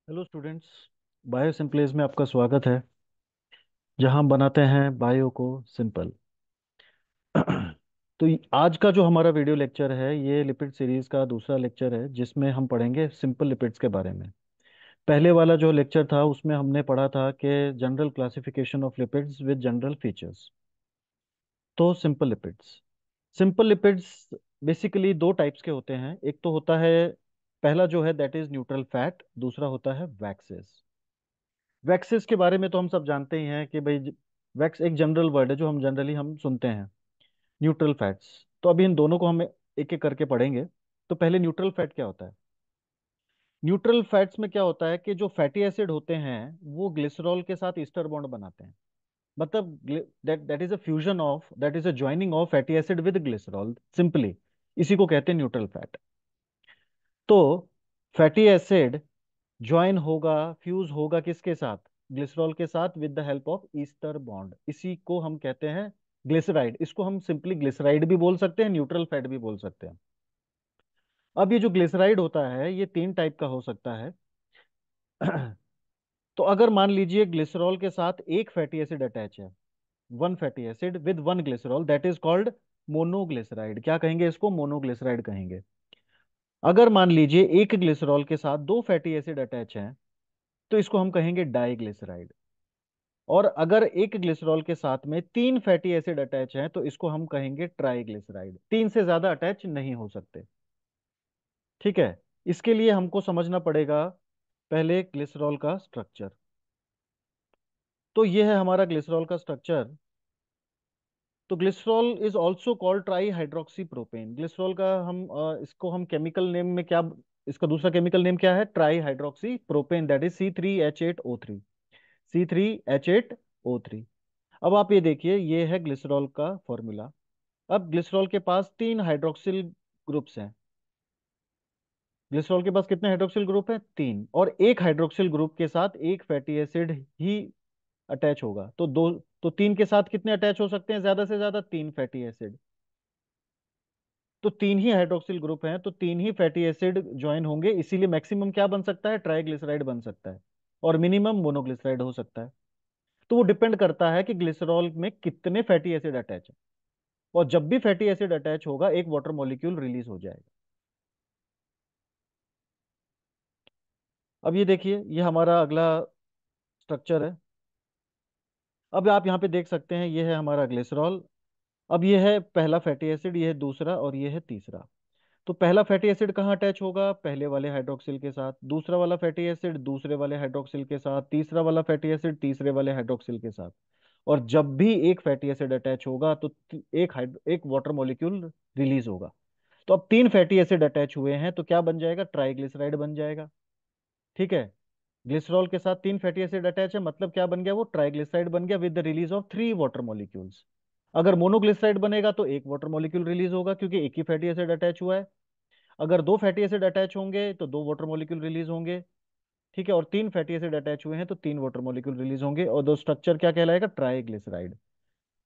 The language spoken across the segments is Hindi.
Hello students. बायो सिंपलेज में आपका स्वागत है, जहां हम बनाते हैं बायो को सिंपल। तो आज का जो हमारा वीडियो लेक्चर है, ये लिपिड सीरीज का दूसरा लेक्चर है, जिसमें हम पढ़ेंगे सिंपल लिपिड्स के बारे में। पहले वाला जो लेक्चर था उसमें हमने पढ़ा था कि general classification of lipids with general features. तो सिंपल लिपिड्स बेसिकली दो टाइप्स के होते हैं। एक तो होता है, पहला जो है दैट इज न्यूट्रल फैट, दूसरा होता है वैक्सेस। वैक्सेस के बारे में तो हम सब जानते ही हैं कि भाई, वैक्स एक जनरल वर्ड है जो हम जनरली हम सुनते हैं। न्यूट्रल फैट्स, तो अभी इन दोनों को हम एक एक करके पढ़ेंगे। तो पहले न्यूट्रल फैट क्या होता है। न्यूट्रल फैट्स में क्या होता है कि जो फैटी एसिड होते हैं वो ग्लिसरॉल के साथ ईस्टर बॉन्ड बनाते हैं। मतलब that that is a fusion of, that is a joining of fatty acid with glycerol simply. इसी को कहते हैं न्यूट्रल फैट। तो फैटी एसिड ज्वाइन होगा, फ्यूज होगा किसके साथ, ग्लिसरॉल के साथ, with the help of ester bond. इसी को हम कहते हैं ग्लिसराइड। इसको हम सिंपली ग्लिसराइड भी बोल सकते हैं, न्यूट्रल फैट भी बोल सकते हैं। अब ये जो ग्लिसराइड होता है ये तीन टाइप का हो सकता है। तो अगर मान लीजिए ग्लिसरॉल के साथ एक फैटी एसिड अटैच है, one fatty acid with one glycerol, that is called monoglyceride. क्या कहेंगे इसको, मोनोग्लिसराइड कहेंगे। अगर मान लीजिए एक ग्लिसरॉल के साथ दो फैटी एसिड अटैच हैं, तो इसको हम कहेंगे डाइग्लिसराइड। और अगर एक ग्लिसरॉल के साथ में तीन फैटी एसिड अटैच हैं, तो इसको हम कहेंगे ट्राइग्लिसराइड। तीन से ज्यादा अटैच नहीं हो सकते। ठीक है। इसके लिए हमको समझना पड़ेगा पहले ग्लिसरॉल का स्ट्रक्चर। तो ये है हमारा ग्लिसरॉल का स्ट्रक्चर। तो glycerol is also called try hydroxy propane. Glycerol का हम इसको हम केमिकल नेम में क्या, इसका दूसरा केमिकल नेम क्या है, try hydroxy propane, that is C3H8O3। C3H8O3। अब आप ये देखिए, ये है ग्लिसरॉल का फॉर्मूला। अब ग्लिसरॉल के पास तीन हाइड्रोक्सिल ग्रुप्स हैं। ग्लिसरॉल के पास कितने हाइड्रोक्सिल ग्रुप हैं, तीन। और एक हाइड्रोक्सिल ग्रुप के साथ एक फैटी एसिड ही अटैच होगा। तो दो, तो तीन के साथ कितने अटैच हो सकते हैं, ज्यादा से ज्यादा तीन फैटी एसिड। तो तीन ही हाइड्रोक्सिल ग्रुप हैं, तो तीन ही फैटी एसिड ज्वाइन होंगे, इसीलिए मैक्सिमम क्या बन सकता है, ट्राइग्लिसराइड बन सकता है। और मिनिमम मोनोग्लिसराइड हो सकता है। तो वो डिपेंड करता है कि ग्लिसरॉल में कितने फैटी एसिड अटैच है। और जब भी फैटी एसिड अटैच होगा, एक वाटर मॉलिक्यूल रिलीज हो जाएगा। अब ये देखिए, ये हमारा अगला स्ट्रक्चर है। अब आप यहाँ पे देख सकते हैं, ये है हमारा ग्लिसरॉल। अब ये है पहला फैटी एसिड, ये है दूसरा, और ये है तीसरा। तो पहला फैटी एसिड कहाँ अटैच होगा, पहले वाले हाइड्रोक्सिल के साथ। दूसरा वाला फैटी एसिड दूसरे वाले हाइड्रोक्सिल के साथ। तीसरा वाला फैटी एसिड तीसरे वाले हाइड्रोक्सिल के साथ। और जब भी एक फैटी एसिड अटैच होगा, तो एक वाटर मॉलिक्यूल रिलीज होगा। तो अब तीन फैटी एसिड अटैच हुए हैं, तो क्या बन जाएगा, ट्राइग्लिसराइड बन जाएगा। ठीक है। ग्लिसरॉल के साथ तीन फैटी एसिड अटैच है, मतलब क्या बन गया, वो ट्राइग्लिसराइड बन गया with the release of three water molecules. अगर मोनोग्लिसराइड बनेगा तो एक वाटर मॉलिक्यूल रिलीज होगा, क्योंकि एक ही फैटी एसिड अटैच हुआ है। अगर दो फैटी एसिड अटैच होंगे तो दो वाटर मॉलिक्यूल रिलीज होंगे। ठीक है। और तीन फैटी एसिड अटैच हुए हैं तो तीन वाटर मॉलिक्यूल रिलीज होंगे, और दो स्ट्रक्चर क्या कहलाएगा, ट्राइग्लिसराइड।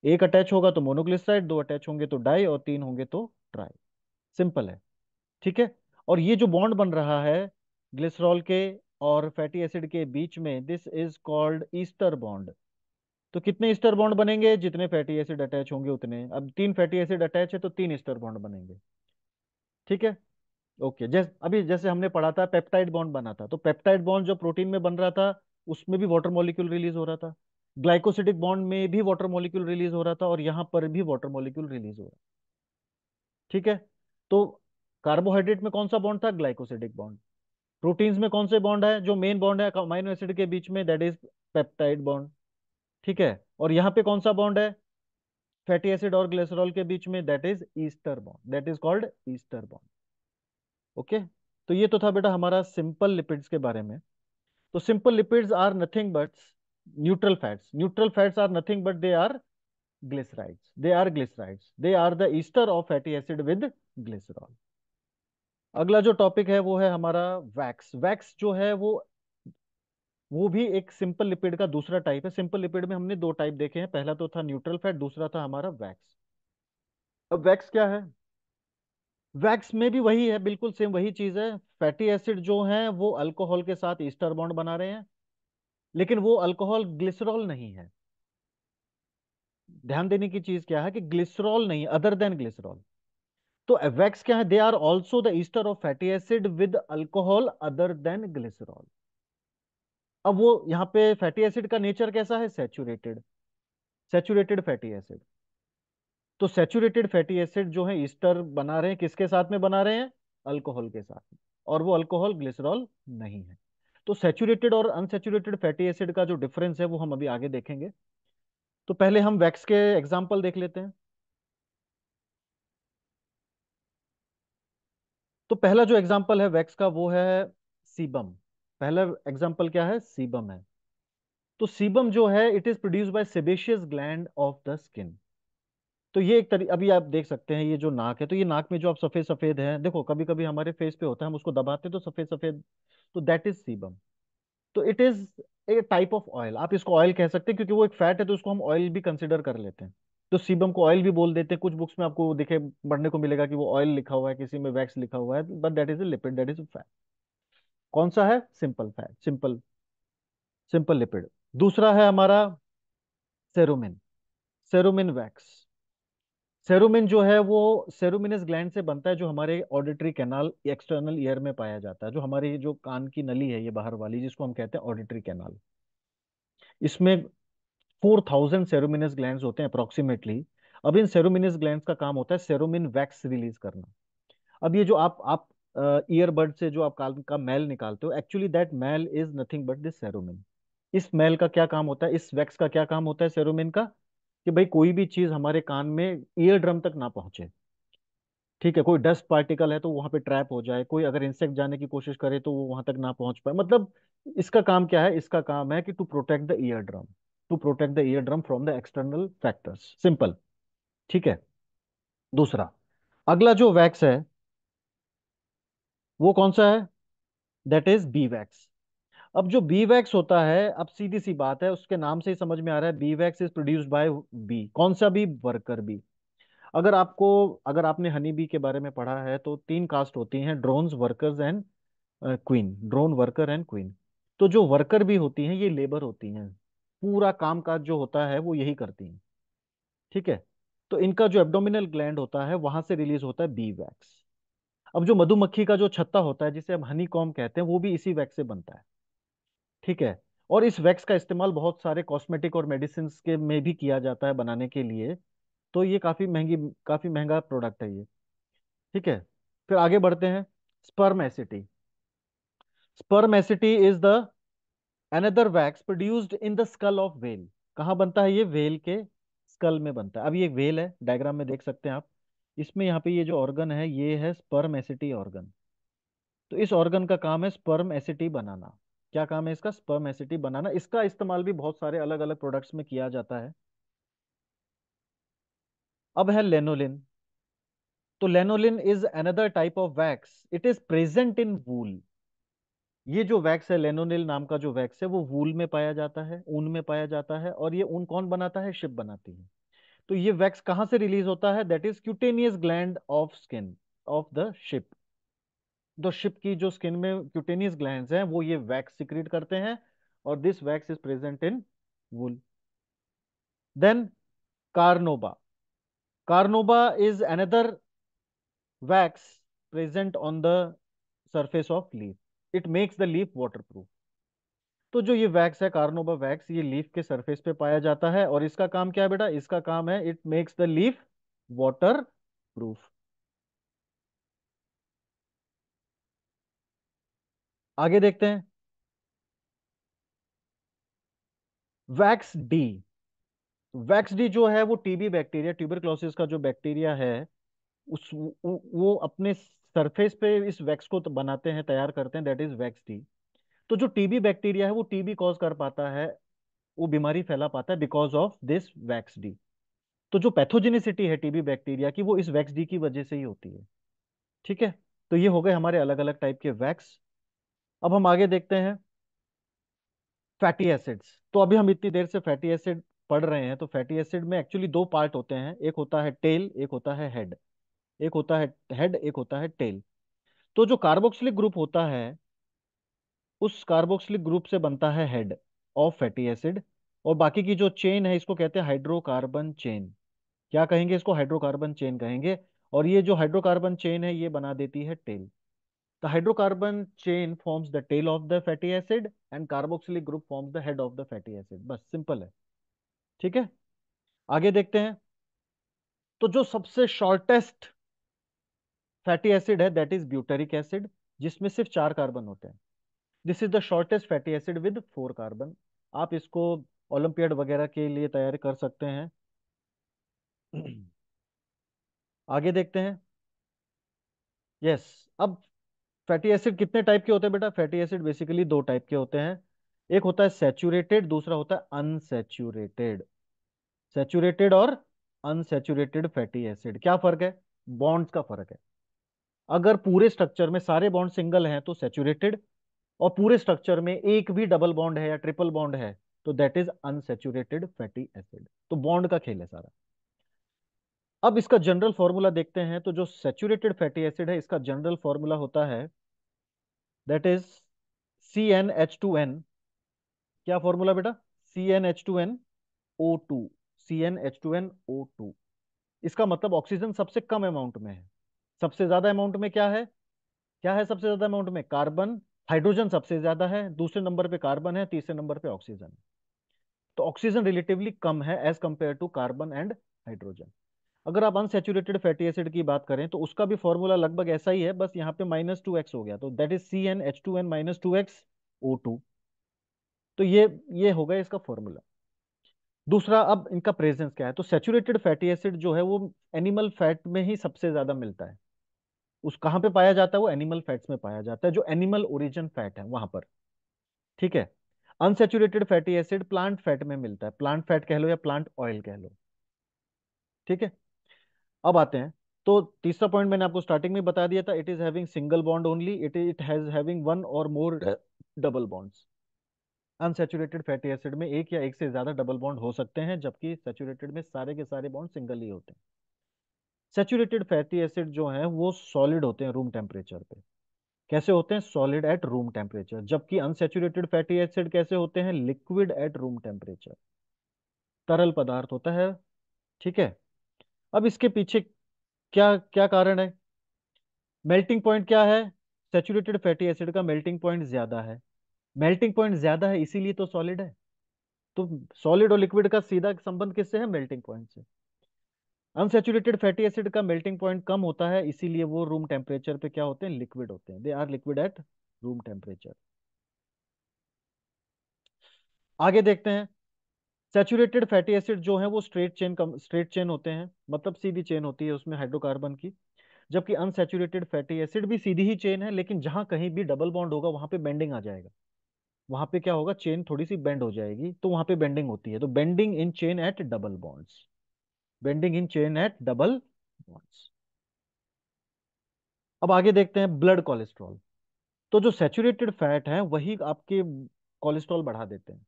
एक अटैच होगा तो मोनोग्लिसराइड, दो अटैच होंगे तो डाई, और तीन होंगे तो ट्राई। सिंपल है। ठीक है। और ये जो बॉन्ड बन रहा है ग्लिसरॉल के और फैटी एसिड के बीच में, this is called ester bond. तो कितने ईस्टर बॉन्ड बनेंगे, जितने फैटी एसिड अटैच होंगे उतने। अब तीन फैटी एसिड अटैच है तो तीन ईस्टर बॉन्ड बनेंगे। ठीक है। ओके। जैसे हमने पढ़ा था पेप्टाइड बॉन्ड बना था, तो पेप्टाइड बॉन्ड जो प्रोटीन में बन रहा था, उसमें भी वाटर मॉलिक्यूल रिलीज हो रहा था। ग्लाइकोसिडिक बॉन्ड में भी वाटर मॉलिक्यूल रिलीज हो रहा था, और यहां पर भी वाटर मॉलिक्यूल रिलीज हो रहा है। ठीक है। तो कार्बोहाइड्रेट में कौन सा बॉन्ड था, ग्लाइकोसिडिक बॉन्ड। प्रोटीन्स में कौन से बॉन्ड है, जो मेन बॉन्ड है अमीनो एसिड के बीच में, दैट इज पेप्टाइड बॉन्ड। ठीक है। और यहाँ पे कौन सा बॉन्ड है, फैटी एसिड और ग्लिसरॉल के बीच में, that is ester bond, that is called ester bond. Okay. तो ये तो था बेटा हमारा सिंपल लिपिड्स के बारे में। तो simple lipids are nothing but neutral fats. Neutral fats are nothing but they are glycerides, they are glycerides, they are the ester of fatty acid with glycerol. अगला जो टॉपिक है वो है हमारा वैक्स। वैक्स जो है वो भी एक सिंपल लिपिड का दूसरा टाइप है। सिंपल लिपिड में हमने दो टाइप देखे हैं, पहला तो था न्यूट्रल फैट, दूसरा था हमारा वैक्स। अब वैक्स क्या है, वैक्स में भी वही है, बिल्कुल सेम वही चीज है। फैटी एसिड जो हैं वो अल्कोहल के साथ ईस्टर बॉन्ड बना रहे हैं, लेकिन वो अल्कोहल ग्लिसरॉल नहीं है। ध्यान देने की चीज क्या है कि ग्लिसरॉल नहीं, अदर देन ग्लिसरॉल। तो वैक्स क्या है, they are also the ester of fatty acid with alcohol other than glycerol. अब वो यहाँ पे फैटी एसिड का नेचर कैसा है, सैचुरेटेड, सैचुरेटेड फैटी एसिड। तो सैचुरेटेड फैटी एसिड जो है ईस्टर बना रहे हैं, किसके साथ में बना रहे हैं, अल्कोहल के साथ में, और वो अल्कोहल ग्लिसरॉल नहीं है। तो सैचुरेटेड और अनसैचुरेटेड फैटी एसिड का जो डिफरेंस है वो हम अभी आगे देखेंगे। तो पहले हम वैक्स के एग्जाम्पल देख लेते हैं। तो पहला जो एग्जाम्पल है वैक्स का वो है सीबम। पहला एग्जाम्पल क्या है, सीबम है। तो सीबम जो है it is produce by sebaceous gland of the skin. तो ये एक अभी आप देख सकते हैं ये जो नाक है, तो ये नाक में जो आप सफेद सफेद है, देखो कभी कभी हमारे फेस पे होता है, हम उसको दबाते हैं तो सफेद सफेद, तो दैट इज सीबम। तो it is a type of oil, आप इसको ऑयल कह सकते हैं क्योंकि वो एक फैट है, तो उसको हम ऑयल भी कंसिडर कर लेते हैं। तो सीबम को ऑयल भी बोल देते हैं, कुछ बुक्स में आपको दिखे पढ़ने को मिलेगा कि वो ऑयल लिखा हुआ है, किसी में वैक्स लिखा हुआ है, but that is a lipid, that is fat. कौन सा है, simple fat, simple, simple lipid. दूसरा है हमारा सेरोमिन, सेरोमिन वैक्स। सेरोमिन जो है वो सेरोमिनस ग्लैंड से बनता है, जो हमारे ऑडिटरी कैनाल एक्सटर्नल ईयर में पाया जाता है, जो हमारी जो कान की नली है ये बाहर वाली, जिसको हम कहते हैं ऑडिटरी कैनाल। इसमें 4000 सेरोमिनस ग्लैंड्स होते हैं अप्रोक्सीमेटली। अब इन सेरोमिनस ग्लैंड्स का काम होता है सेरोमिन वैक्स रिलीज करना। अब ये जो आप ईयरबड से जो आप कान का मैल निकालते हो, एक्चुअली दैट मैल is nothing but this cerumen. इस मैल का क्या काम होता है, इस वैक्स का क्या काम होता है, सेरोमिन का, कि भाई कोई भी चीज हमारे कान में ईयर ड्रम तक ना पहुंचे। ठीक है, कोई डस्ट पार्टिकल है तो वहां पे ट्रैप हो जाए, कोई अगर इंसेक्ट जाने की कोशिश करे तो वो वहां तक ना पहुंच पाए, मतलब इसका काम क्या है, इसका काम है कि to protect the eardrum, to protect the eardrum from the external factors, simple. ठीक है। दूसरा, अगला जो वैक्स है वो कौन सा है, दैट इज बी वैक्स। अब जो बी वैक्स होता है, अब सीधी सी बात है, उसके नाम से ही समझ में आ रहा है, bee wax is produced by bee. कौन सा बी, वर्कर बी। अगर आपने हनी बी के बारे में पढ़ा है तो तीन कास्ट होती हैं, drones, workers and queen, drone worker and queen. तो जो वर्कर भी होती हैं ये लेबर होती हैं, पूरा काम काज जो होता है वो यही करती हैं। ठीक है। तो इनका जो एब्डोमिनल ग्लैंड होता है वहां से रिलीज होता है बी वैक्स। अब जो मधुमक्खी का जो छत्ता होता है जिसे हम हनी कॉम्ब कहते हैं, वो भी इसी वैक्स से बनता है। ठीक है। और इस वैक्स का इस्तेमाल बहुत सारे कॉस्मेटिक और मेडिसिन के में भी किया जाता है बनाने के लिए। तो ये काफी महंगा प्रोडक्ट है ये। ठीक है। फिर आगे बढ़ते हैं, spermaceti. Spermaceti is the another wax produced in the skull of whale. कहाँ बनता है ये, व्हेल के स्कल में बनता है। अब ये व्हेल है, डायग्राम में देख सकते हैं आप, इसमें यहाँ पे ये जो ऑर्गन है ये है स्पर्म एसिटी ऑर्गन। तो इस ऑर्गन का काम है स्पर्म एसिटी बनाना। क्या काम है इसका, स्पर्म एसिटी बनाना। इसका इस्तेमाल भी बहुत सारे अलग अलग प्रोडक्ट्स में किया जाता है। अब है लेनोलिन। तो lanolin is another type of wax, it is present in wool. ये जो वैक्स है, लेनोनिल नाम का जो वैक्स है, वो वूल में पाया जाता है, ऊन में पाया जाता है, और ये ऊन कौन बनाता है, शिप बनाती है। तो ये वैक्स कहाँ से रिलीज होता है, that is cutaneous gland of skin of the ship. तो शिप की जो स्किन में क्यूटेनियस ग्लैंड्स हैं वो ये वैक्स सिक्रीट करते हैं, और this wax is present in wool. Then carnauba. Carnauba is another wax present on the surface of leaf, it makes the leaf waterproof। तो जो ये वैक्स है, कार्नोबा वैक्स, ये लीफ के सरफेस पे पाया जाता है, और इसका काम क्या है बेटा, इसका काम है it makes the leaf water proof. आगे देखते हैं, वैक्स डी। वैक्स डी जो है वो टीबी बैक्टीरिया, ट्यूबरक्लोसिस का जो बैक्टीरिया है, वो अपने सरफेस पे इस वैक्स को तो बनाते हैं, तैयार करते हैं, दैट इज वैक्स डी। तो जो टीबी बैक्टीरिया है वो टीबी कॉज कर पाता है, वो बीमारी फैला पाता है because of this wax D. तो जो पैथोजेनिसिटी है टीबी बैक्टीरिया की, वो इस वैक्स डी की वजह से ही होती है। ठीक है। तो ये हो गए हमारे अलग अलग टाइप के वैक्स। अब हम आगे देखते हैं फैटी एसिड्स। तो अभी हम इतनी देर से फैटी एसिड पढ़ रहे हैं, तो फैटी एसिड में एक्चुअली दो पार्ट होते हैं, एक होता है टेल, एक होता है हेड। एक होता है हेड, एक होता है टेल। तो जो कार्बोक्सिलिक ग्रुप होता है, उस कार्बोक्सिलिक ग्रुप से बनता है हेड ऑफ फैटी एसिड, और बाकी की जो चेन है इसको कहते हैं हाइड्रोकार्बन चेन। क्या कहेंगे इसको? हाइड्रोकार्बन चेन कहेंगे। और ये जो हाइड्रोकार्बन चेन है ये बना देती है tail. The hydrocarbon chain forms the tail of the fatty acid and carboxylic group forms the head of the fatty acid. बस सिंपल है। ठीक है, आगे देखते हैं। तो जो सबसे शॉर्टेस्ट फैटी एसिड है दैट इज ब्यूटेरिक एसिड, जिसमें सिर्फ 4 कार्बन होते हैं। This is the shortest fatty acid with 4 carbon. आप इसको ओलंपियाड वगैरह के लिए तैयारी कर सकते हैं। आगे देखते हैं। यस, अब फैटी एसिड कितने टाइप के होते हैं बेटा? फैटी एसिड बेसिकली 2 टाइप के होते हैं। एक होता है सैचुरेटेड, दूसरा होता है अनसैचुरेटेड। सैचुरेटेड और अनसैचुरेटेड फैटी एसिड, क्या फर्क है? बॉन्ड्स का फर्क है। अगर पूरे स्ट्रक्चर में सारे बॉन्ड सिंगल हैं तो सैचुरेटेड, और पूरे स्ट्रक्चर में एक भी डबल बॉन्ड है या ट्रिपल बॉन्ड है तो that is unsaturated fatty acid. तो बॉन्ड का खेल है सारा। अब इसका जनरल फॉर्मूला देखते हैं। तो जो सैचुरेटेड फैटी एसिड है इसका जनरल फॉर्मूला होता है दैट इज CnH2n। क्या फॉर्मूला बेटा? CnH2nO2। CnH2nO2। इसका मतलब ऑक्सीजन सबसे कम अमाउंट में है, सबसे ज्यादा अमाउंट में क्या है? क्या है सबसे ज्यादा अमाउंट में? कार्बन। हाइड्रोजन सबसे ज्यादा है, दूसरे नंबर पे कार्बन है, तीसरे नंबर पे ऑक्सीजन है। तो ऑक्सीजन रिलेटिवली कम है as compare to carbon and hydrogen. अगर आप अनसैचुरेटेड फैटी एसिड की बात करें तो उसका भी फॉर्मूला लगभग ऐसा ही है, बस यहाँ पे -2x हो गया, तो that is CnH2n -2x O2। तो ये हो गया इसका फॉर्मूला। दूसरा, अब इनका प्रेजेंस क्या है? तो सैचुरेटेड फैटी एसिड जो है वो एनिमल फैट में ही सबसे ज्यादा मिलता है। उस कहाँ पे पाया जाता है? वो एनिमल फैट्स में पाया जाता है, जो एनिमल ओरिजिन फैट है वहां पर। ठीक है। Unsaturated fatty acid plant fat में मिलता है, प्लांट फैट कह लो या प्लांट ऑयल कह लो। ठीक है, अब आते हैं। तो तीसरा पॉइंट मैंने आपको स्टार्टिंग में बता दिया था, it is having single bond only, it has having one or more double bonds. Unsaturated fatty acid में एक या एक से ज्यादा डबल बॉन्ड हो सकते हैं, जबकि सैचुरेटेड में सारे के सारे बॉन्ड सिंगल ही होते हैं। सैचुरेटेड फैटी एसिड जो है वो सॉलिड होते हैं रूम टेम्परेचर पे। कैसे होते हैं? Solid at room temperature. जबकि अनसैचुरेटेड फैटी एसिड कैसे होते हैं? लिक्विड एट रूम टेम्परेचर, तरल पदार्थ होता है। ठीक है, अब इसके पीछे क्या क्या कारण है? मेल्टिंग पॉइंट क्या है? सैचुरेटेड फैटी एसिड का मेल्टिंग पॉइंट ज्यादा है। मेल्टिंग पॉइंट ज्यादा है इसीलिए तो सॉलिड है। तो सॉलिड और लिक्विड का सीधा संबंध किससे है? मेल्टिंग पॉइंट से। अनसैचुरेटेड फैटी एसिड का मेल्टिंग पॉइंट कम होता है, इसीलिए वो रूम टेम्परेचर पे क्या होते हैं? लिक्विड होते हैं। They are liquid at room temperature. आगे देखते हैं। सैचुरेटेड फैटी एसिड जो है वो स्ट्रेट चेन होते हैं, मतलब सीधी चेन होती है उसमें हाइड्रोकार्बन की। जबकि अनसैचुरेटेड फैटी एसिड भी सीधी ही चेन है, लेकिन जहां कहीं भी डबल बॉन्ड होगा वहां पे बेंडिंग आ जाएगा। वहां पे क्या होगा? चेन थोड़ी सी बेंड हो जाएगी, तो वहां पे बेंडिंग होती है। तो bending in chain at double bonds. Bending in chain at double bonds. अब आगे देखते हैं ब्लड कोलेस्ट्रॉल। तो जो सैचुरेटेड फैट है वही आपके कोलेस्ट्रॉल बढ़ा देते हैं।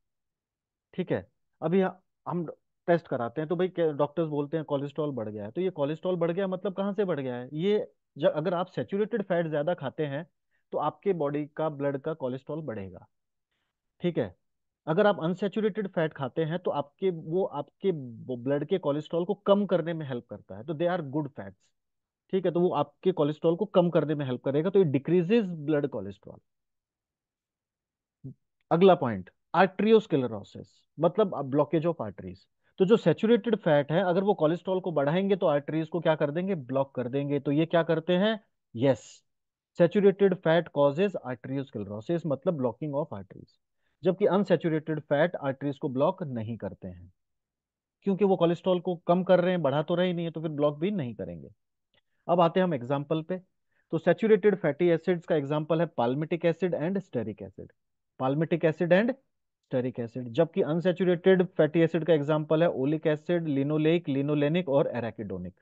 ठीक है, अभी हम टेस्ट कराते हैं तो भाई डॉक्टर्स बोलते हैं कोलेस्ट्रॉल बढ़ गया है। तो ये कोलेस्ट्रॉल बढ़ गया मतलब कहाँ से बढ़ गया है ये? जब अगर आप सैचुरेटेड फैट ज्यादा खाते हैं तो आपके बॉडी का ब्लड का कोलेस्ट्रॉल बढ़ेगा। ठीक है, अगर आप अनसैचुरेटेड फैट खाते हैं तो आपके ब्लड के कोलेस्ट्रॉल को कम करने में हेल्प करता है, तो दे आर गुड फैट्स। ठीक है, तो वो आपके कोलेस्ट्रॉल को कम करने में हेल्प करेगा, तो ये डिक्रीजेज ब्लड कोलेस्ट्रॉल। अगला पॉइंट, आर्ट्रियोस्क्लेरोसिस, मतलब ब्लॉकेज ऑफ आर्टरीज। तो जो सैचुरेटेड फैट है अगर वो कोलेस्ट्रॉल को बढ़ाएंगे तो आर्टरीज को क्या कर देंगे? ब्लॉक कर देंगे। तो ये क्या करते हैं? यस, सैचुरेटेड फैट कॉजेज आर्ट्रियोस्क्लेरोसिस, मतलब ब्लॉकिंग ऑफ आर्टरीज। जबकि अनसैचुरेटेड फैट आर्टरीज को ब्लॉक नहीं करते हैं, क्योंकि वो कोलेस्ट्रॉल को कम कर रहे हैं, बढ़ा तो रहे ही नहीं है, तो फिर ब्लॉक भी नहीं करेंगे। अब आते हैं हम एग्जाम्पल पे। तो सैचुरेटेड फैटी एसिड्स का एग्जाम्पल है palmitic acid and stearic acid. Palmitic acid and stearic acid. जबकि अनसैचुरेटेड फैटी एसिड का एग्जाम्पल है ओलिक एसिड, लिनोलेइक, लिनोलेनिक और एराकिडोनिक।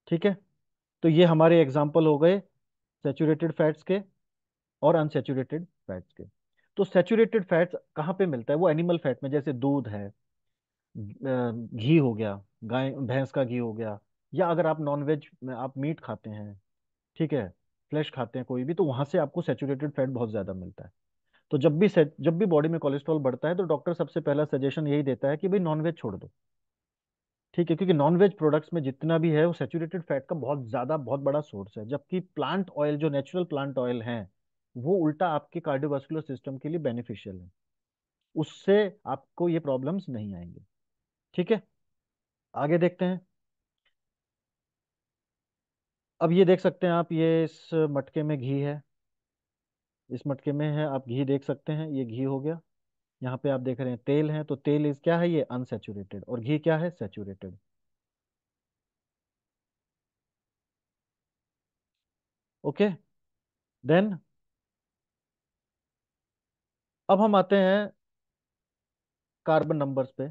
ठीक है, तो ये हमारे एग्जाम्पल हो गए सैचुरेटेड फैट्स के और अनसैचुरेटेड फैट्स के। तो सैचुरेटेड फैट्स कहाँ पे मिलता है? वो एनिमल फैट में, जैसे दूध है, घी हो गया, गाय भैंस का घी हो गया, या अगर आप नॉनवेज में आप मीट खाते हैं। ठीक है, फ्लैश खाते हैं कोई भी, तो वहां से आपको सेचुरेटेड फैट बहुत ज्यादा मिलता है। तो जब भी बॉडी में कोलेस्ट्रॉल बढ़ता है तो डॉक्टर सबसे पहला सजेशन यही देता है कि भाई नॉनवेज छोड़ दो। ठीक है, क्योंकि नॉनवेज प्रोडक्ट्स में जितना भी है वो सेचुरेटेड फैट का बहुत बड़ा सोर्स है, जबकि प्लांट ऑयल जो नेचुरल प्लांट ऑयल है वो उल्टा आपके कार्डियोवास्कुलर सिस्टम के लिए बेनिफिशियल है। उससे आपको ये प्रॉब्लम्स नहीं आएंगे। ठीक है, आगे देखते हैं। अब ये देख सकते हैं आप, ये इस मटके में घी है, इस मटके में है, आप घी देख सकते हैं, ये घी हो गया। यहाँ पे आप देख रहे हैं तेल है, तो तेल इस क्या है, ये अनसेचुरेटेड, और घी क्या है, सेचुरेटेड। ओके, देन अब हम आते हैं कार्बन नंबर्स पे।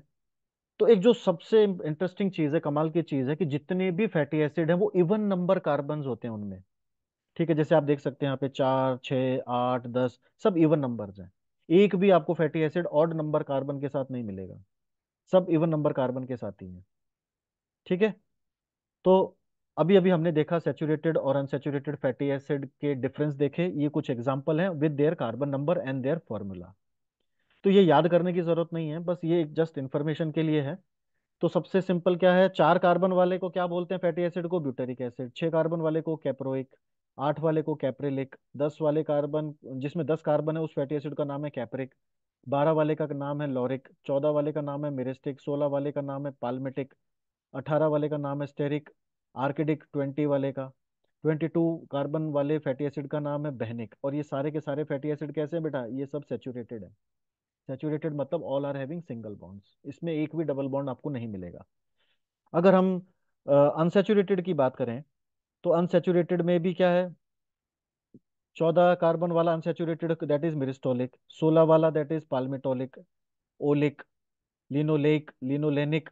तो एक जो सबसे इंटरेस्टिंग चीज है, कमाल की चीज है, कि जितने भी फैटी एसिड है वो इवन नंबर कार्बन होते हैं उनमें। ठीक है, जैसे आप देख सकते हैं यहाँ पे 4, 6, 8, 10 सब इवन नंबर्स हैं। एक भी आपको fatty acid odd number carbon के साथ नहीं मिलेगा, सब इवन नंबर कार्बन के साथ ही है। ठीक है, तो अभी अभी हमने देखा सेचुरेटेड और अनसेचुरेटेड फैटी एसिड के डिफरेंस देखे, ये कुछ एग्जांपल हैं with their carbon number and their formula. तो ये याद करने की जरूरत नहीं है, बस ये जस्ट इंफॉर्मेशन के लिए है। तो सबसे सिंपल क्या है, 4 कार्बन वाले को क्या बोलते हैं फैटी एसिड को, ब्यूटेरिक एसिड। 6 कार्बन वाले को कैप्रोइक। 8 वाले को कैप्रिलिक। 10 वाले कार्बन, जिसमें 10 कार्बन है उस फैटी एसिड का नाम है कैप्रिक। 12 वाले का नाम है लॉरिक। 14 वाले का नाम है मिरिस्टिक। 16 वाले का नाम है पाल्मेटिक। 18 वाले का नाम है स्टेरिक। आर्किडिक 20 वाले का। 22 कार्बन वाले फैटी एसिड का नाम है बहनिक। और ये सारे के सारे फैटी एसिड कैसे हैं बेटा, ये सब सेचुरेटेड है। सेचुरेटेड मतलब all are having single bonds, इसमें एक भी डबल बॉन्ड आपको नहीं मिलेगा। अगर हम अनसेचुरेटेड की बात करें, तो अनसेचुरेटेड में भी क्या है, 14 कार्बन वाला अनसेचुरेटेड दैट इज मिरिस्टोलिक। 16 वाला दैट इज पाल्मिटोलिक। ओलिक, लिनोलेक, लिनोलेनिक,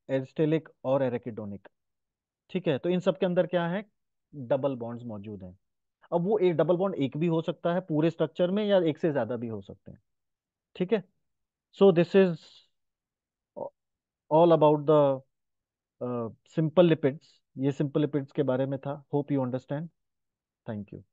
एस्टेलिक और एरेकिडोनिक। ठीक है, तो इन सब के अंदर क्या है, डबल बॉन्ड्स मौजूद हैं। अब वो एक डबल बॉन्ड एक भी हो सकता है पूरे स्ट्रक्चर में, या एक से ज्यादा भी हो सकते हैं। ठीक है, so this is all about the simple lipids. ये सिंपल लिपिड्स के बारे में था, hope you understand. Thank you.